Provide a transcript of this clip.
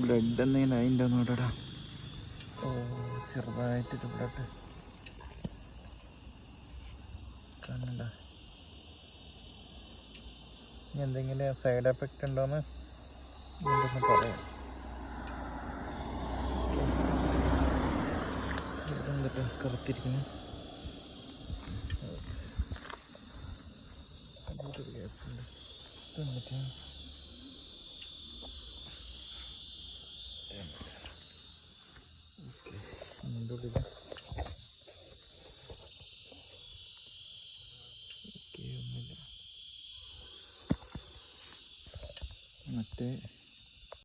Blood എന്തെങ്കിലും അതിൻ്റെ ഒന്നുകൂടെ. ഓ ചെറുതായിട്ടൊരു ബ്ലഡ് കണ്ട. ഇനി എന്തെങ്കിലും സൈഡ് എഫക്റ്റ് ഉണ്ടോയെന്ന് വീണ്ടൊന്ന് പറയാം. ഇതെന്തിട്ട് കറുത്തിരിക്കുന്നു. മറ്റേ